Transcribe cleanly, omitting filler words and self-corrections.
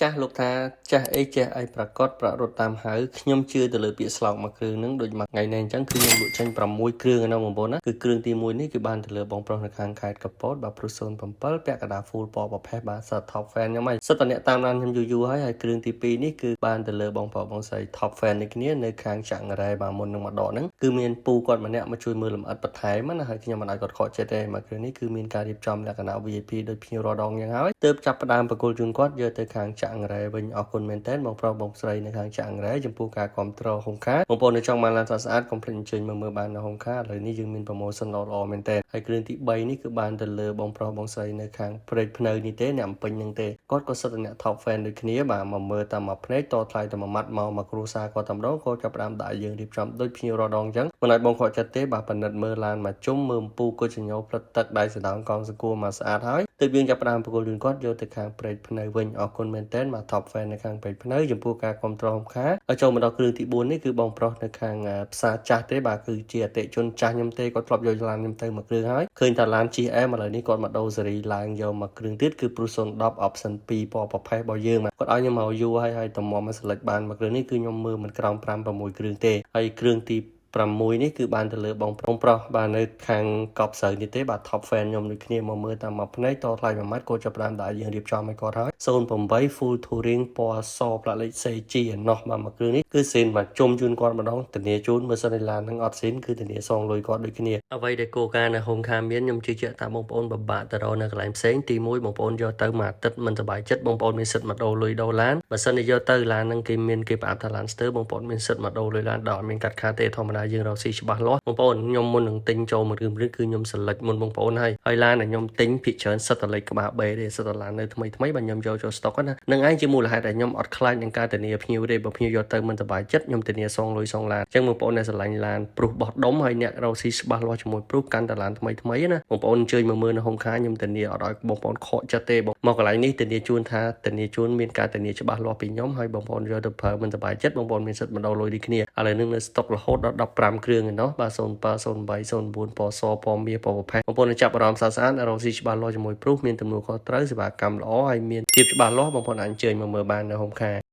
ចាស់លោកថាចាស់អីចេះអីប្រកបប្ររត់តាមហៅខ្ញុំជឿទៅលើពាក្យស្លោកមួយគ្រឿងហ្នឹងដូចមួយថ្ងៃនេះអញ្ចឹងគឺខ្ញុំលក់ចេញ6គ្រឿងណាបងប្អូនណាគឺគ្រឿងទី1នេះគឺបានទៅលើបងប្រុសនៅខាងខេត្តកពតបាទព្រុស07ពាក់កណ្ដាល full ពណ៌ប្រផេះបាទសិត top fan ខ្ញុំហើយសិតតអ្នកតាមដានខ្ញុំយូរហើយគ្រឿងទី2នេះគឺបានទៅលើបងប្រុសបងស្រី top fan នេះគ្នានៅខាងចាក់ងរ៉ែបាទមុននឹងមកដកហ្នឹងគឺមានពូគាត់ម្នាក់មកជួយមើលលម្អិតបន្ថែមណាហើយខ្ញុំមិនឲ្យគាត់ខកចិត្តទេមកគ្រឿងនេះគឺមានការរៀបចំលក្ខណៈ VIP ដូចភ្ញៀវរាល់ដងយ៉ាងហើយទើបចាប់ផ្ដើមបកគលជូនគាត់យកទៅខាងចាក់ងរ៉ែវិញអរគុណមែនតើបងប្រុសបងស្រីនៅខាងចាក់ងរ៉ែចំពោះការគ្រប់គ្រងហុងខាបងប្អូននៅចង់បានឡានស្អាតកុំភ្លេចអញ្ជើញមកមើលបាននៅហុងខាឥឡូវនេះយើងមាន promotion ល្អៗមែនតើហើយគ្រឿងទី3នេះគឺបានទៅលើបងប្រុសបងស្រីនៅខាងព្រែកភ្នៅនេះទេអ្នកអំពេញនឹងទេគាត់ក៏សិតតែអ្នក top fan ដូចគ្នាបាទមកមើលតាមមួយភ្នែកតថ្លៃតែមួយម៉ាត់មកគ្រួសារគាត់តែម្ដងគាត់ចាប់ផ្ដើមដាក់យើងរៀបចំដូចភ្ញៀវរាល់ដងអញ្ចឹងមិនឲ្យបងខកចិត្តទេបាទប៉និតមើលឡានមកជុំមើលពូគុជញោផ្លិតទឹកដៃសដងកងសង្គមមកស្អាតហើយទើបយើងចាប់ផ្ដើមបកគលជូនគាត់យកទៅខាងព្រែកភ្នៅវិញអរគុណមែនតើបាទ top fan នៅខាងព្រែកភ្នៅចំពោះការគ្រប់គ្រងហុងខាឲ្យចូលមកដល់គ្រឿងទី4នេះគឺបងប្រុសនៅខាងផ្សារចាស់ទេបាទគឺជាអតិជនចាស់ខ្ញុំទេគាត់ធ្លាប់យកឡានខ្ញុំទៅមួយគ្រឿងហើយឃើញថាឡាន GM ឥឡូវនេះគាត់មកដូរស៊េរីឡើងយកមកគ្រឿងទៀតគឺ Pruson 10 option 2ពណ៌ប្រផេះរបស់យើងគាត់ឲ្យខ្ញុំមកយូរហើយតម្រាំមក select បានមួយគ្រឿងនេះគឺខ្ញុំមើលមិនក្រោម5 6គ្រឿងទេហើយគ្រឿងទី6នេះគឺបានទៅលើបងប្រុសបាទនៅខាងកប់ស្រូវនេះទេបាទ top fan ខ្ញុំដូចគ្នាមកមើលតាមមួយភ្នែកតថ្លៃមួយម៉ាត់គាត់ចាប់ផ្ដើមដាក់យើងរៀបចំឲ្យគាត់ហើយ08 full touring ពណ៌សផ្លាកលេខ CG ណោះបាទមួយគ្រឿងនេះគឺសេនបាទជុំជូនគាត់ម្ដងធានាជូនមើលសិនឯឡាននឹងអត់សេនគឺធានាសងលុយគាត់ដូចគ្នាអ្វីដែលគោលការណ៍នៅហុងខាមានខ្ញុំជឿជាក់ថាបងប្អូនបបាក់ទៅរកនៅកន្លែងផ្សេងទី1បងប្អូនយកទៅមួយអាទិត្យមិនសប្បាយចិត្តបងប្អូនមានសិទ្ធិមកដូរលុយដូរឡានបើសិនជាយកទៅឡាននឹងគេមានគេប្រអាប់ថាឡានស្ទើរបងប្អូនមានសិទ្ធិមកដូរលុយឡានដល់អត់មានកាត់ខាតទេធម្មតាយើងរកស៊ីច្បាស់លាស់បងប្អូនខ្ញុំមុននឹងទិញចូលមួយរឿងគឺខ្ញុំ select មុនបងប្អូនហើយឡានដែលខ្ញុំទិញភាគច្រើនសិតតលេខក្បាល B ទេសិតតឡាននៅថ្មីបាទខ្ញុំយកចូល stock ណានឹងឯងជាមូលហេតុដែលខ្ញុំអត់ខ្លាចនឹងការធានាភ្ញៀវទេបើភ្ញៀវយកទៅមិនសប្បាយចិត្តខ្ញុំធានាសងលុយសងឡានអញ្ចឹងបងប្អូនអ្នកស្រឡាញ់ឡានព្រុសបោះដុំហើយអ្នករកស៊ីច្បាស់លាស់ជាមួយព្រុសកាន់តែឡានថ្មីណាបងប្អូនអញ្ជើញមកមើលនៅហុងខាខ្ញុំធានាអត់ឲ្យបងប្អូនខកចិត្តទេមកកន្លែងនេះធានាជូនថាធានាជូនមានការធានាច្បាស់លាស់ពីខ្ញុំហើយបងប្អូនយកទៅប្រើមិនសប្បាយចិត្តបងប្អូនមានសិទ្ធិបណ្ដោះលុយដូចគ្នាឥឡូវនឹងនៅ stock រហូតដល់15គ្រឿងឯណោះបាទ07 08 09ពណ៌សពណ៌មាសពណ៌ប្រផេះបងប្អូនចាប់អារម្មណ៍ស្អាតរកស៊ីច្បាស់លាស់ជាមួយព្រុសមានទំនួលខុសត្រូវសេវាកម្មល្អហើយមានភាពច្បាស់លាស់បងប្អូនអាចអញ្ជើញមកមើលបាននៅហុងខា